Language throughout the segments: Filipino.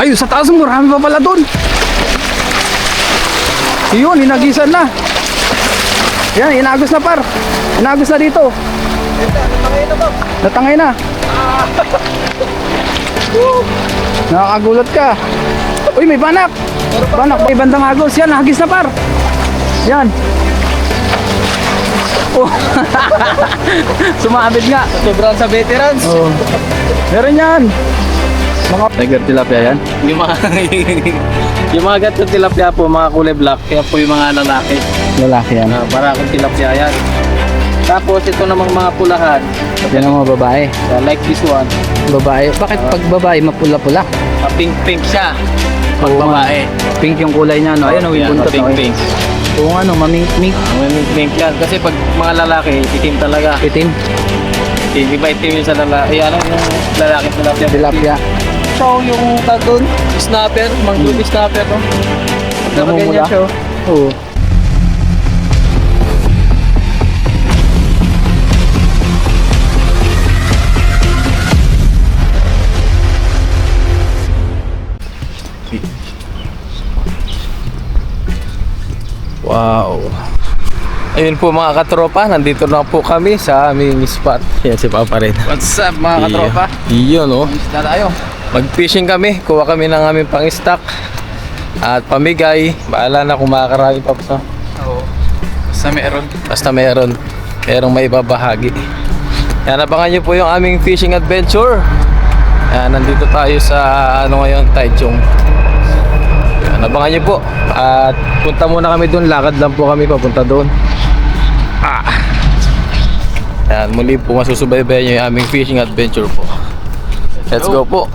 Ayun, sa taas mo, marami pa pala doon. Yun, inagisan na. Yan, inagos na par. Inagos na dito. Natangay na. Nakakagulat ka. Uy, may banak. Banak, may bandang agos. Yan, nahagis na par. Yan. Oh. Sumabit nga. Sobrang sa veterans. Oh. Meron yan. Mga tiger tilapia yan. Yung mga yung mga gatong tilapia po, mga kulay black, kaya po yung mga lalaki. Lalaki yan. Para akong tilapia yan. Tapos ito namang mga pulahan, Yan ang mga babae. like this one. Babae. Bakit pag babae mapula-pula? Pink-pink siya. Pag Oo nga. babae. Pink yung kulay niya, no? Ayan, yung buntot. Pink-pink. Oo nga, no? Mamink-mink. Pink yan. Kasi pag mga lalaki, itim talaga. Itim. Iba itim yun sa lalaki. Ano yung lalaki tilapia? Tilapia. So yung tag doon, snapper, mangrove snapper to. Namumula. Ganyan siya. Oo. Wow. Ayun po mga katropa, nandito na po kami sa aming spot. Yan si Papa rin. What's up mga katropa? Iyon oh. Isda tayo. Mag-fishing kami, kuha kami ng aming pang-stock at pamigay. Bahala na kung makakarami pa sa. Oo. Basta meron. Basta meron. Merong may babahagi. Yan, abangan nyo po yung aming fishing adventure. Yan, nandito tayo sa ano ngayon, Taichung. Yan, abangan nyo po. At punta muna kami doon, lakad lang po kami papunta doon. Yan, muli po masusubaybayan nyo yung aming fishing adventure po. Let's go po.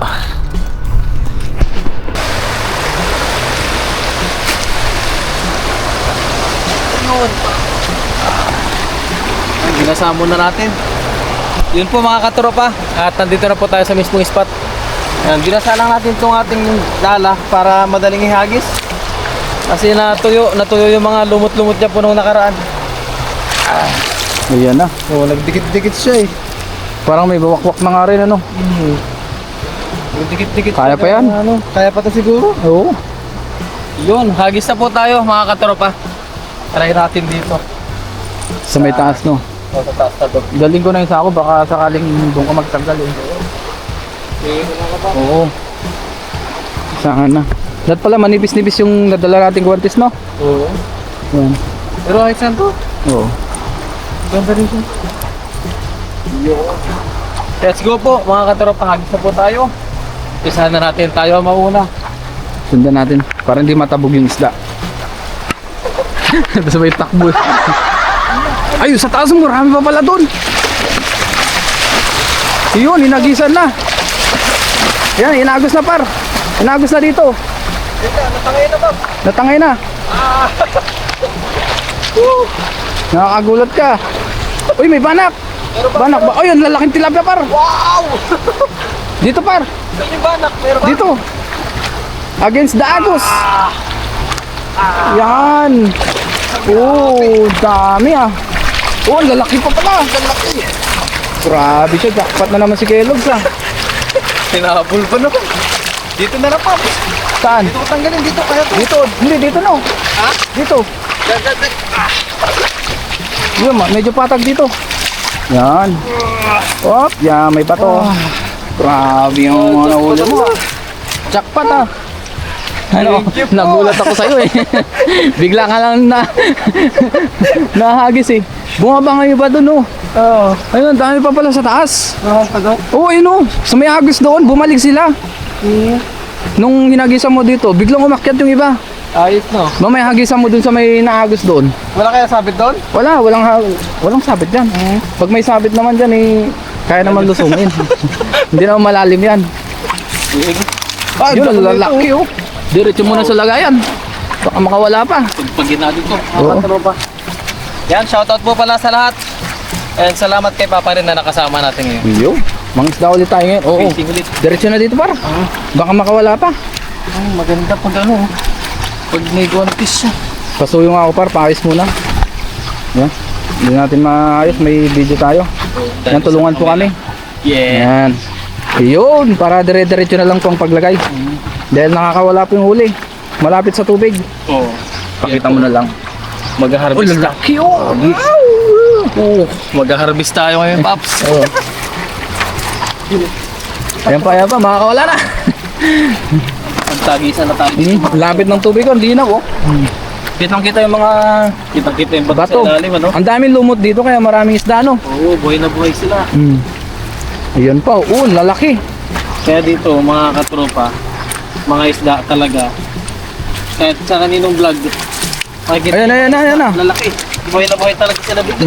Ginasamo na natin. Yun po mga katropa. At nandito na po tayo sa mismong spot. Yan, ginasa lang natin itong ating dala para madaling ihagis. Kasi natuyo yung mga lumot-lumot niya po nung nakaraan. Ayan na. Oo, nagdikit-dikit siya eh. Parang may bawakwak na nga rin, ano? Nagdikit-dikit. Kaya pa yan? Ano, kaya pa to siguro. Oo. Yun, hagis na po tayo mga katropa. Try natin dito. Sa may taas, no? O, sa taas na to. Daling ko na yung sako, baka sakaling doon ka magtanggal eh. Oo. Saan na? Lahat pala manipis-nipis yung nadala nating guwantes, no? Oo. Yan. Pero ayos yan to. Oo. Ganda rin siya. Let's go po mga katropa, hagis na po tayo. Isahan na natin, tayo ang mauna. Sundan natin para hindi matabog yung isda. Tapos may takbo. Ayun, sa taas mo, marami pa pala doon. Yun, inagisan na. Yan, inagos na par. Inagos na dito. Natangay na ba? Natangay na. Nakakagulat ka. Uy, may banak. Banak ba? Ayun, lalaking tilapia par. Wow! Dito par. Saan yung banak? Meron ba? Dito. Against the agos. Yan. Oh, dami ah. Oh, ang lalaki pa pala. Ang lalaki. Grabe siya. Jackpot na naman si Kellogg's ah. Hinabol pa naman. Dito na lang pa. Saan? Dito ko tanggalin dito kaya to. Dito. Hindi, dito no. Ha? Dito. Yun, medyo patag dito. Yan. Oh, yan. May bato. Grabe yung mga nahuli mo. Jackpot ah. Ano, Thank you po. nagulat ako sa'yo eh. Bigla ka lang na nahagis eh. Bumaba nga yung ba doon oh. Oo. Ayun, dami pa pala sa taas. Nakakagod. Oo, ayun oh. Sa may agos doon, bumalik sila. Nung hinagisan mo dito, biglang umakyat yung iba. Ayos no. Mamaya hagisan mo dun sa may naagos doon. Wala kaya sabit doon? Wala, walang sabit dyan. Pag may sabit naman dyan eh, kaya naman lusungin. Hindi naman malalim yan. Yun, ang lalaki oh. Diretso muna sa lagayan. Baka makawala pa. Pagpagin natin to. Oo. Mga katropa. Yan, shoutout po pala sa lahat. And salamat kay Papa rin na nakasama natin ngayon. Yo, mangisda ulit tayo ngayon. Oo. Fishing ulit. Diretso na dito para. Baka makawala pa. Maganda pag ano. Pag may guantes siya. Pasuyo nga ako par, pakis muna. Yan. Hindi natin maayos, may video tayo. Yan, tulungan po kami. Yeah. Yan. Yun, para dire-diretso na lang pong paglagay. Dahil nakakawala po yung huli. Malapit sa tubig. Oo. Pakita mo na lang. Mag-harvest. Lalaki oh! Mag-harvest tayo ngayon, Paps. Oh. Ayan pa, makakawala na. Tagisan na tayo. Lapit ng tubig ko, hindi na oh. Kitang-kita yung mga Kita-kita yung bato bato. sa ilalim, ano? Ang daming lumot dito kaya maraming isda no. Oo, buhay na buhay sila. Ayan pa, lalaki. Kaya dito, mga katropa, mga isda talaga. Kahit sa kaninong vlog, makikita Ayan na. lalaki. Buhay na buhay talaga sila dito.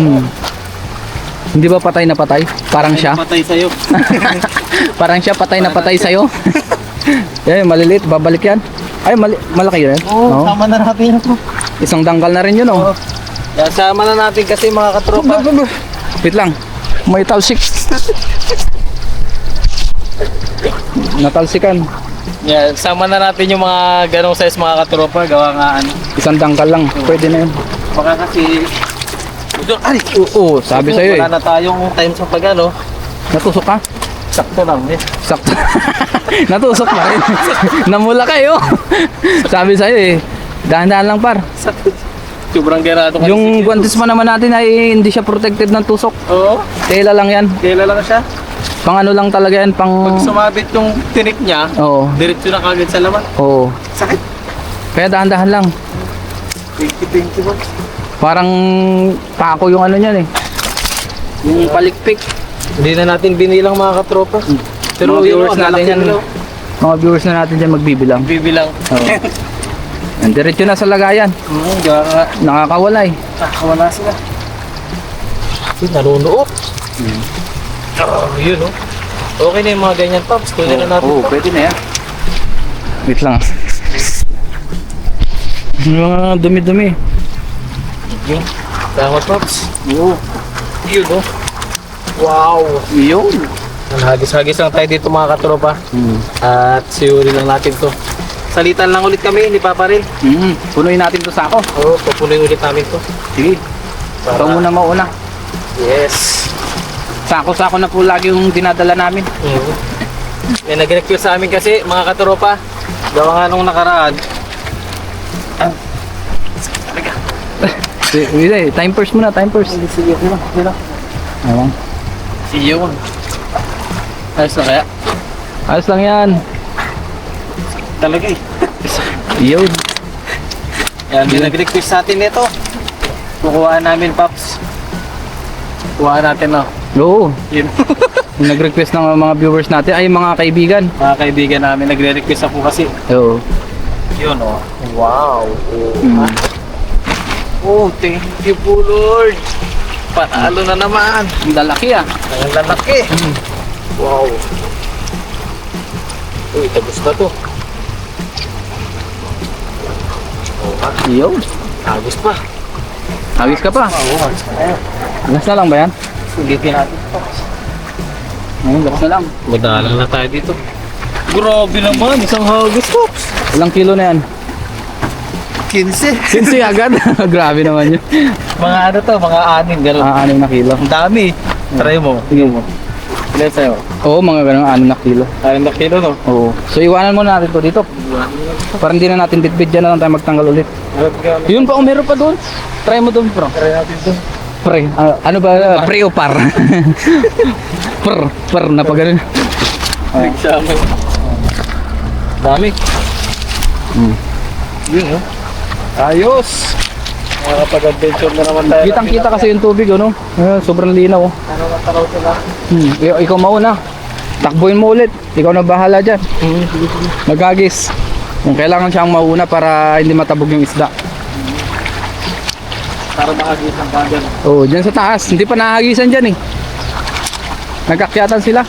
Hindi ba patay na patay? Parang siya. Patay sa'yo. Parang siya patay na patay sa'yo. Yan, maliliit, babalik yan. Ay, malaki yun. Oo, sama na natin ito. Isang dangkal na rin yun oh. Yan, sama na natin kasi mga katropa. Wait lang. May talsik. Natalsikan. Yan, sama na natin yung mga ganong size mga katropa. Gawa nga ano. Isang dangkal lang. Pwede na yun. Baka kasi... Ay! Oo, sabi sa'yo eh. Wala na tayong time sa pag-ano. Natusok ka? Sakto lang eh. Sakto. Natusok na rin. Namula kayo. Sabi sa'yo eh. Dahan-dahan lang par. Sobrang gerado kasi. Yung guantes pa naman natin ay hindi siya protected ng tusok. Oo. Tela lang yan. Kailan lang siya. Pang ano lang talaga yan. Pang... Pag sumabit yung tinik niya, Oo. diretso na kagad sa laman. Oo. Sakit. Kaya dahan-dahan lang. 20-20 bucks. Parang pako yung ano niyan eh. Yung palikpik. Hindi na natin binilang mga katropa. Mga viewers ang natin lalaki yan. nila. Mga viewers na natin dyan magbibilang. Bibilang. Oo. Ang diretso na sa lagayan. Gawa Nakakawala eh. wala sila. Nanunuot. Yun oh. Okay na yung mga ganyan pops. Kunin na natin. Oo, pwede na yan. Wait lang. Yung mga dumi-dumi. Yun. Salamat pops. Oo. Yun oh. Wow. Yun. Hagis-hagis lang tayo dito mga katropa. At siuri lang natin to. Salitan lang ulit kami, ni Papa Rin. Punuin natin to sako. Oo, pupunin ulit namin to. Sige. Ikaw muna mauna. Yes. Sako-sako na po lagi yung dinadala namin. May nag-request sa amin kasi mga katropa. Gawa nga nung nakaraan. Sige, time first muna, time first. Sige, sino? Ayun. Yun. Ayos na kaya? Ayos lang yan. Talaga eh. Yun. Yan, may nag-request sa atin nito. Kukuhaan namin, Paps. Kuhaan natin, no? Oo. Yun. Yung nag-request ng mga viewers natin ay mga kaibigan. Mga kaibigan namin, nagre-request ako kasi. Oo. Yun, oh. Wow. Mm. Oh, thank you po, Lord. Panalo na naman. Ang lalaki ah. Ang lalaki. Wow. Uy, tapos na to. Yun. Agos pa. Agis ka pa. Oo, agos pa tayo. Alas na lang ba yan? Sulitin natin. Ayun, lakas na lang. Madalang na tayo dito. Grabe naman, isang hagos, Pops. Ilang kilo na yan? 15. Sinsi agad. Grabe naman yun. Mga ano to, mga 6, gano'n. 6 na kilo. Ang dami. Try mo. Sige mo. Ilan sa'yo? Oo, mga ganun 6 na kilo. 6 na kilo, no? Oo. So iwanan muna natin to dito. Para hindi na natin bitbit dyan na lang tayo magtanggal ulit. Yun pa, meron pa doon. Try mo doon, bro. Try natin to. Pre. Ano ba? Pre o par? Par na pa ganun. Nagsama. Dami. Yun, no? Ayos! Nakapag-adventure na naman tayo. Kitang-kita kasi yung tubig, ano? Sobrang linaw. Oh. Ano na taraw sila? Ikaw mauna. Takbuhin mo ulit. Ikaw na bahala dyan. Magagis. Kung kailangan siyang mauna para hindi matabog yung isda. Para makagis ang bagan. Oo, dyan sa taas. Hindi pa nahagisan dyan eh. Nagkakyatan sila.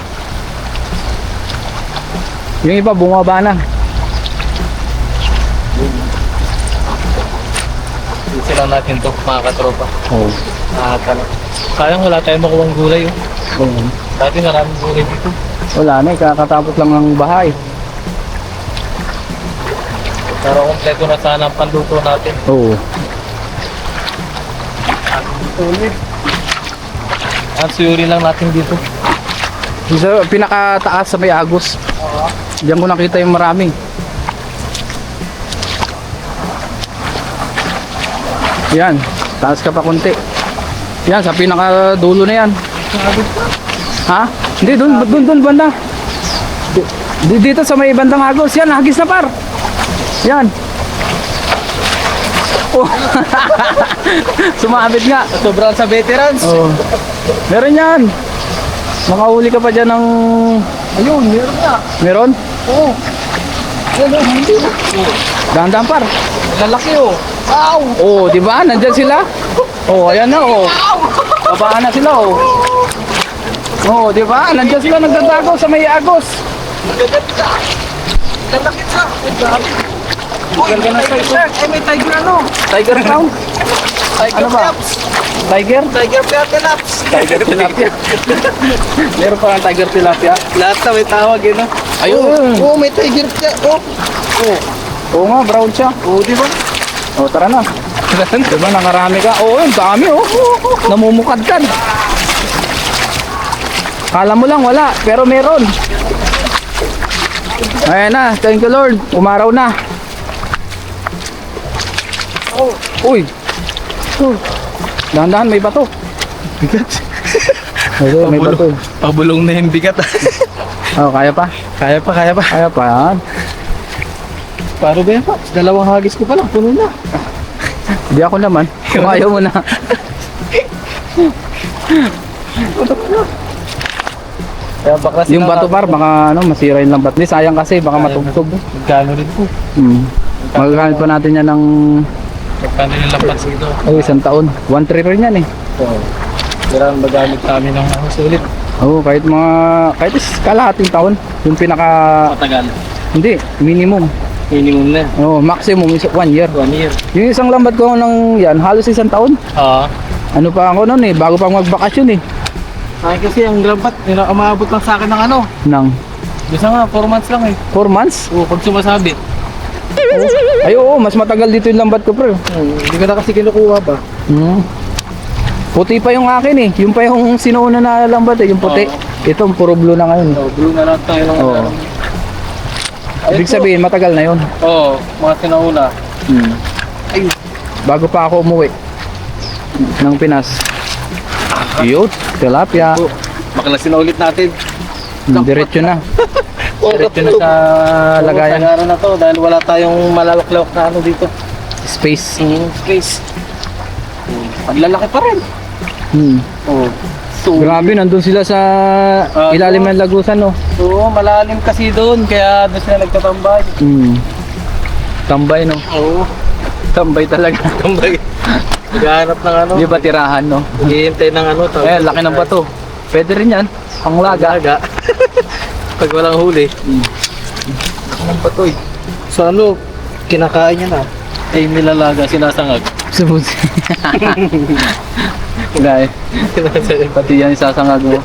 Yung iba bumaba na. Isi lang natin to, mga katropa. Oo. Sayang wala tayong makuwang gulay. Oh. Dati maraming gulay dito. Wala na eh. Kakatapos lang ng bahay. Pero kompleto na sana ang panluto natin. Oo. Ulit. Ang suyuri lang natin dito. Sa pinakataas sa may agos. Diyan ko nakita yung marami. Yan, taas ka pa konti. Yan, sa pinakadulo na yan. Ha? Hindi, dun, banda. Dito sa may bandang agos. Yan, hagis na par. Yan. Oh. Sumabit nga. Sobrang sa veterans. Oh. Meron yan. Makahuli ka pa dyan ng... Ayun, meron nga. Meron? Oo. Ayun, hindi na. Dahan-dahan par. Lalaki oh. Wow! Oh, di ba? Nandyan sila. Oh, ayan na oh. Babaan na sila oh. Oh, di ba? Nandyan sila nagdadago sa may agos. Gaganda. Lalaki sa. Uy, Ganda na tiger size, shark. Ay, may tiger ano? Tiger Crown. Tiger Ano ba? Peps. Tiger? Tiger Peps. Tiger Tilapia. Meron pa ng Tiger Tilapia. Lahat na may tawag eh, no? Ayun. Oo, may tiger siya. Oh. Oo nga, brown siya. Oo, di ba? Oh, tara na. Diba, nakarami ka? Oo, yun, dami oh. Namumukadkad. Kala mo lang wala, pero meron. Ayan na, thank you Lord. Umaraw na. Uy. Dahan-dahan, may bato. Bigat. Ayun, may bato. Pabulong na yung bigat. Oh, kaya pa? Kaya pa. Kaya pa yan. Paano ba yan pa? Dalawang hagis ko pa lang, puno na. Hindi ako naman. Kung ayaw mo na. Kaya bakla Yung bato par, baka ano, masira yung lambat. Hindi, sayang kasi, baka matugtog. Magkano rin po? Magagamit pa natin yan ng Magkano yung lampas dito? isang taon. 1-3 rin yan eh. Oo. Pero magamit namin ng sulit. Oo, kahit kalahating taon. Yung pinaka, Matagal. hindi, minimum. Minimum na. Oo, maximum is 1 year. 1 year. Yung isang lambat ko ng yan, halos isang taon. Oo. Ano pa ako noon eh, bago pang magbakasyon eh. Ay kasi ang lambat, umabot lang sa akin ng ano. Nang Bisa nga, 4 months lang eh. 4 months? Oo, pag sumasabit. Ay oo, mas matagal dito yung lambat ko pre. Hindi ko na kasi kinukuha ba? Puti pa yung akin eh. Yung pa yung sinuuna na lambat eh, yung puti. Ito, puro blue na ngayon. Oo, blue na lang tayo ng Oo. Ibig sabihin, matagal na yun. Oo, mga sinauna. Ay, bago pa ako umuwi ng Pinas. Yun, tilapia. Bakla sinaulit natin. Diretso na. Diretso na sa lagayan. Lagayan na to dahil wala tayong malalak-lawak na ano dito. Space. Space. Ang lalaki pa rin. Oo. So, Grabe, nandun sila sa ilalim ng lagusan, no? Oo, malalim kasi doon, kaya doon sila nagtatambay. Tambay, no? Oo, Tambay talaga. tambay. Naghahanap ng ano. Di ba tirahan, no? Hihintay ng ano. Eh, laki ng bato. Pwede rin yan. Ang laga. Laga. Pag walang huli. Laki ng bato eh. So ano, kinakain niya na. Ay, nilalaga, sinasangag. Subod. Gaya. Pati yan isasangag mo.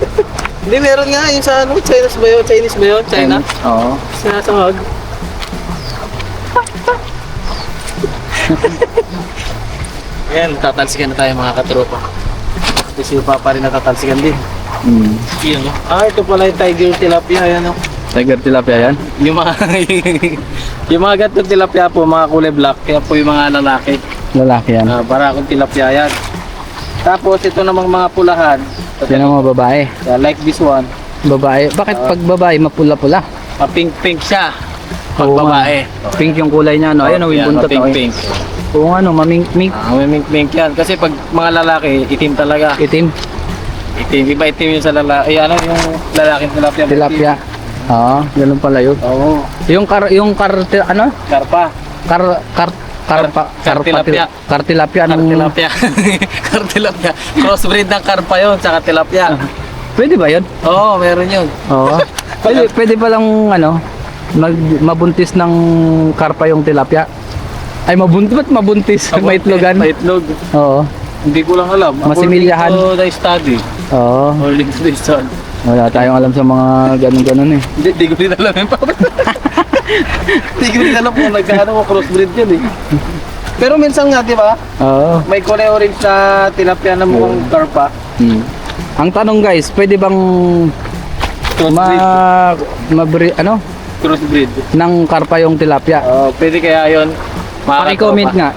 Hindi, meron nga yung sa ano, Chinese ba yun? China? Oo. Sinasangag. Ayan, tatalsikan na tayo mga katropa. Kasi yung papa rin natatalsikan din. Yun, no? Ito pala yung tiger tilapia, ayan, no? Tiger tilapia yan? Yung mga, yung mga gatong tilapia po, mga kulay black, kaya po yung mga lalaki. Lalaki yan. Para akong tilapia yan. Tapos ito namang mga pulahan. Yan ang mga babae. Like this one. Babae. Bakit pag babae mapula-pula? Pink siya. Pag Oo nga. babae. Pink yung kulay niya, no? Ayun, yung buntot. Pink. Oo nga, no? Mamink-mink. May mink yan. Kasi pag mga lalaki, itim talaga. Itim. Itim. Iba itim yung sa lalaki. Ano yung lalaking tilapia? Tilapia. Oo, ganun pala yun. Oo. Ano? Karpa. Kartilapia. Kartilapia. Kartilapia. Kartilapia. Crossbreed ng karpa yun, tsaka tilapia. Pwede ba yun? Oo, meron yun. Oo. Pwede pa lang, ano, mabuntis ng karpa yung tilapia. Ay, mabuntis. Ba't mabuntis? Maitlogan? Maitlog. Oo. Hindi ko lang alam. Masimilyahan. According to the study. Oo. According to the study. Wala tayong alam sa mga ganun-ganun eh. Hindi ko rin alam yung papa. Hindi ko rin alam kung nagkaano mo crossbreed yun eh. Pero minsan nga, di ba? Oo. May kulay orange na tilapia na mukhang karpa. Ang tanong guys, pwede bang Crossbreed. ano? Crossbreed. Ng karpa yung tilapia? Pwede kaya yun. Paki-comment nga.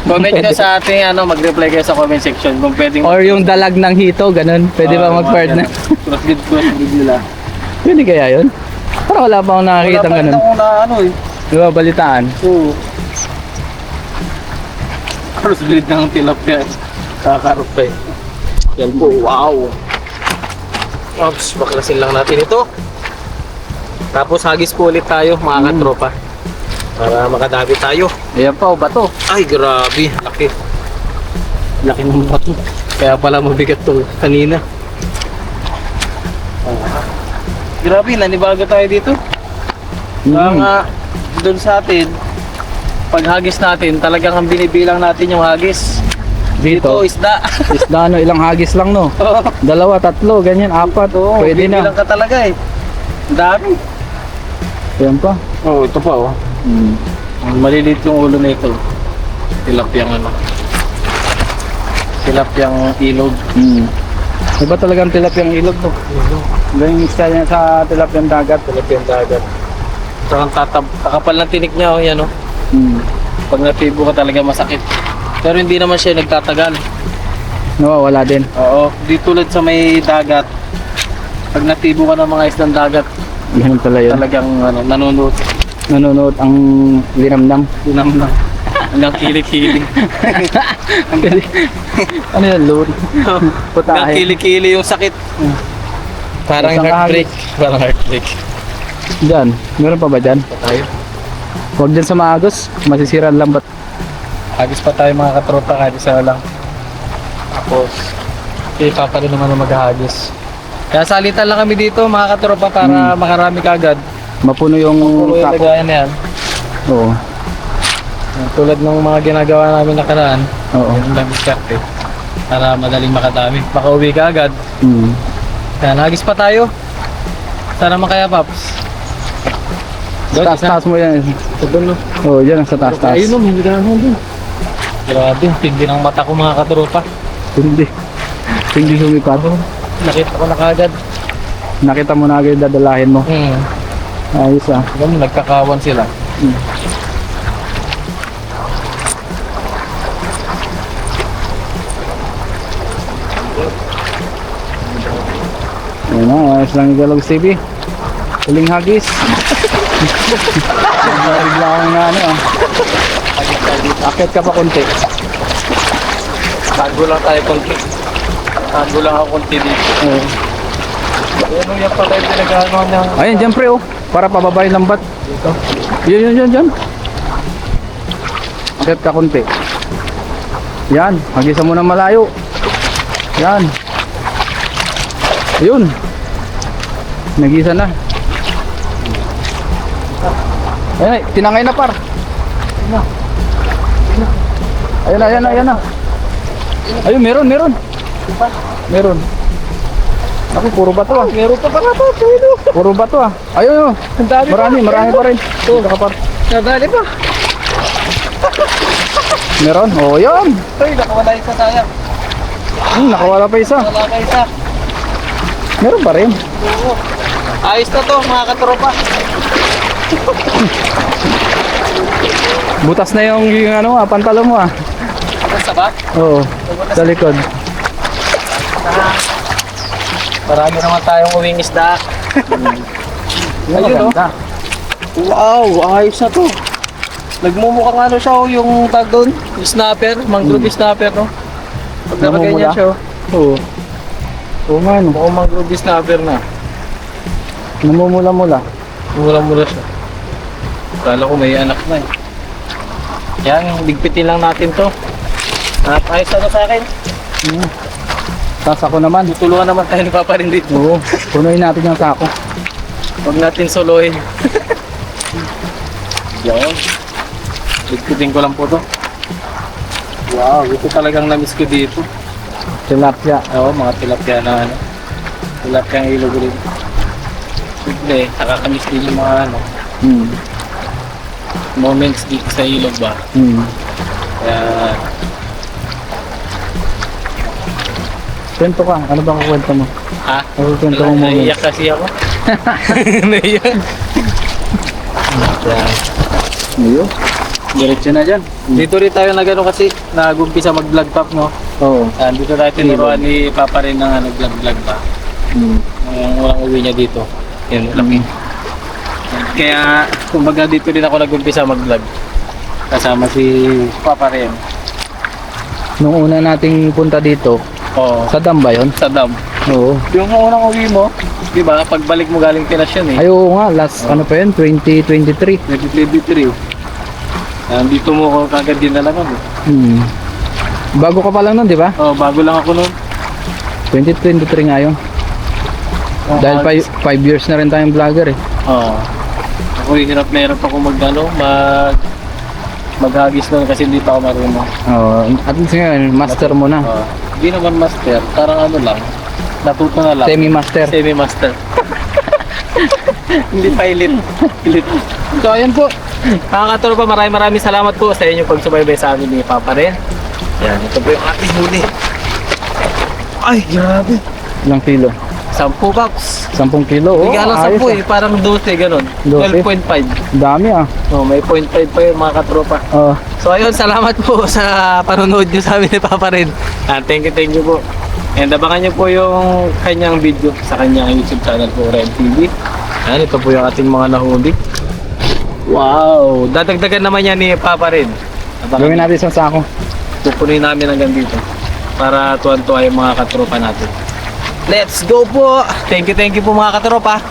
Comment nyo sa ating mag-reply kayo sa comment section kung pwedeng Or yung dalag ng hito, ganun. Pwede ba mag-partner? crossbreed nila. Pwede kaya yun? Parang wala pa akong nakakita ng ganun. Wala pa rin eh. Di ba, balitaan? Oo. Crossbreed ng tilapia. Kakarot pa eh. Yan po, wow. Ops, baklasin lang natin ito. Tapos hagis po ulit tayo mga katropa. Para makadami tayo. Ayan pa, o bato. Ay, grabe. Laki. Laki ng bato. Kaya pala mabigat to kanina. Grabe, nanibago tayo dito. Nga, doon sa atin, pag hagis natin, talagang ang binibilang natin yung hagis. Dito, Dito, isda. isda no, ilang hagis lang no. Oo. 2, 3, ganyan, 4. Pwede na. Bibilang ka talaga eh. Ang dami. Ayan pa. Oo, ito pa oh. Maliliit yung ulo na ito. Tilapyang tilapyang ilog. Iba talagang tilapyang ilog to. Ganyan yung style niya sa tilapyang dagat. Tilapyang dagat. Saka kakapal ng tinik niya oh, yan oh. Pag natibo ka talaga masakit. Pero hindi naman siya nagtatagal. Nawawala din. Oo, di tulad sa may dagat. Pag natibo ka ng mga isdang dagat, Ganun pala yun. talagang nanonood. Nanonood ang linamnam. Dinam na. Hanggang kilikili. Ano yun, load? Hanggang Putahe. kilikili yung sakit. Parang Isang heartbreak. Parang heartbreak. Diyan, meron pa ba dyan? Pa tayo. Huwag dyan sa maagos, masisira ang lambat. Hagis pa tayo mga katropa kahit isa lang. Tapos, ipa pa rin naman na maghahagis. Kaya salitan lang kami dito mga katropa para makarami kagad. Mapuno yung Puro yung sako. lagayan na yan. Oo. Tulad ng mga ginagawa namin nakaraan. Oo. Yung lang diskarte. Para madaling makadami. Makauwi ka agad. Kaya nagis pa tayo. Sana makaya Paps. Taas-taas mo yan. Sa dulo. Oo, dyan sa taas-taas. Ayun o, hindi na doon. Grabe, tindi ng mata ko mga katropa. Hindi. Hindi sumipat. Nakita ko na kagad. Nakita mo na agad dadalahin mo. Ayos ah. Ganun, nagkakawan sila. Ayun na, ayos lang yung Galog TV. Huling hagis. Bigla akong na ano ah. Akit ka pa konti. Tago lang tayo konti. Tago lang ako konti dito. Oo. Ano yan pala yung pinag-ano niyang... Ayun, dyan pre oh. Para pababa yung lambat. Dito. Yan. Akit ka konti. Yan, hagisan mo ng malayo. Yan. Ayun. Nagisa na. Ayun, tinangay na par. Ayan na. Ayun, meron. Meron. Ako, puro bato ah. Meron pa pala to. Puro bato ah. Ayun, Ang dami marami pa rin. Ito, par. Nadali pa. Meron? Oh, yun. Ay, nakawala isa sayang. Nakawala pa isa. Wala ka isa. Meron pa rin. Oo. Ayos na to mga katropa. Butas na yung ano pantalo mo ah. Basta ba? Oo, sa likod. Marami naman tayong uwing isda. Ayun, oh. Maganda. Wow, ayos na to. Nagmumukhang ano siya, yung tag doon, snapper, mangrove snapper, no? Pag nakaganyan Namumula? siya, Oo. Oo nga no. mukhang mangrove snapper na. Namumula-mula. Mura-mura siya. Kala ko may anak na eh. Yan, ligpitin lang natin to. At ayos na to sa akin. Tapos ako naman. Tutulungan naman tayo ni Papa rin dito. Oo, punuin natin yung sako. Huwag natin solohin. Yan. Ligpitin ko lang po to. Wow, ito talagang namiss ko dito. Tilapia. Oo, mga tilapia na ano. Tilapia ang ilog rin. Simple, nakakamiss din yung mga ano, moments dito sa ilog ba. Kaya, Kwento ka. Ano bang kwento mo? ha? Ano kwento mo mo? Naiyak kasi ako. Naiyak. Yan. Ayun. Diretso na dyan. Dito rin tayo nagano kasi nag-umpisa mag-vlog top, no? Oo. Dito tayo tinuruan ni Papa rin ng nag-vlog ba. Yung walang uwi niya dito. Yan, laki. Kaya, kumbaga dito din ako nag-umpisa mag-vlog. Kasama si Papa rin. Nung una nating punta dito, Oo. sa dam ba yun? Sa dam. Oo. Yung unang uwi mo, di ba? Pagbalik mo galing Pinas yun eh. Ay, oo nga, last ano pa yun, 2023. 2023. Dito mo ko kagad din na lang ako. Bago ka pa lang nun, di ba? Oh, bago lang ako noon. 2023 nga yun. Dahil 5 years na rin tayong vlogger eh. Oo. Ako hirap na hirap ako maghagis noon kasi hindi pa ako marunong. Oo. At least ngayon, master mo na. Hindi naman master, parang ano lang. Natuto na lang. Semi-master. Semi-master. Hindi pa elite. So ayan po. Nakakaturo pa, maraming salamat po sa inyo pagsubaybay sa amin ni Papa rin. Yan, ito po yung ating huli. Ay, grabe. Ilang kilo? 10 bucks. 10 kilo? Oh, Hindi ka lang 10 eh, parang 12 ganun. 12. 12.5. Dami ah. Oh, may 0.5 pa yung mga katropa. Oh. So ayun, salamat po sa panonood nyo sa amin ni Papa rin. Thank you po. And abangan nyo po yung kanyang video sa kanyang YouTube channel po, Red TV. Ayan, ito po yung ating mga nahuli. Wow! Dadagdagan naman yan ni Papa rin. Gawin natin isang sako. Pupunin namin hanggang dito para tuwan-tuwa yung mga katropa natin. Let's go po! Thank you po mga katropa.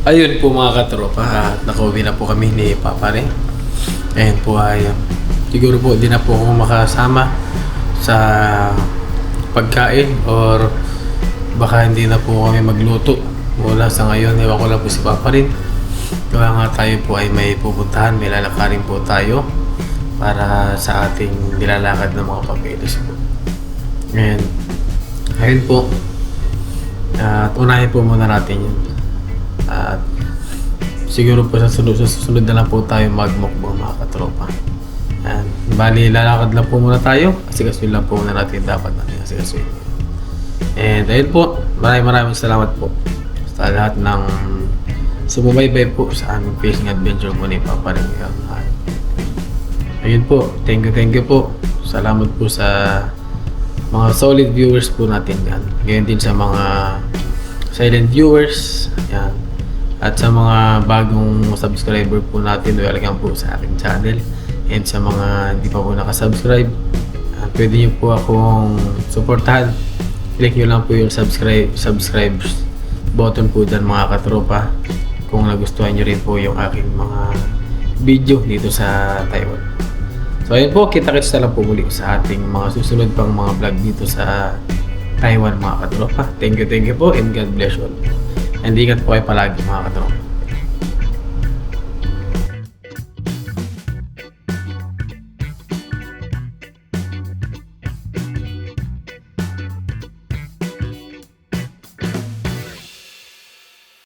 Ayun po mga katropa, nakauwi na po kami ni Papa rin. Ayun po ay siguro po di na po ako makasama sa pagkain or baka hindi na po kami magluto. Wala sa ngayon, ewan ko lang po si Papa rin. Kaya nga tayo po ay may pupuntahan, may lalakarin po tayo para sa ating nilalakad ng mga papeles po. And ayun po, at unahin po muna natin yun. At siguro po sa susunod na lang po tayo magmukbang mga katropa. And bali lalakad lang po muna tayo kasi kasuyin lang po muna natin dapat natin kasi kasuyin. And ayun po, maraming salamat po sa lahat ng sumubaybay po sa aming fishing adventure po ni Papa rin. Ayun po, thank you po. Salamat po sa mga solid viewers po natin yan. Ganyan din sa mga silent viewers. Yan. At sa mga bagong subscriber po natin, welcome po sa aking channel. And sa mga hindi pa po nakasubscribe, pwede nyo po akong supportahan. Click nyo lang po yung subscribe button po dyan mga katropa kung nagustuhan nyo rin po yung aking mga video dito sa Taiwan. So ayun po, kita-kits na lang po muli sa ating mga susunod pang mga vlog dito sa Taiwan mga katropa. Thank you po and God bless you all. And ingat po kayo palagi mga katropa.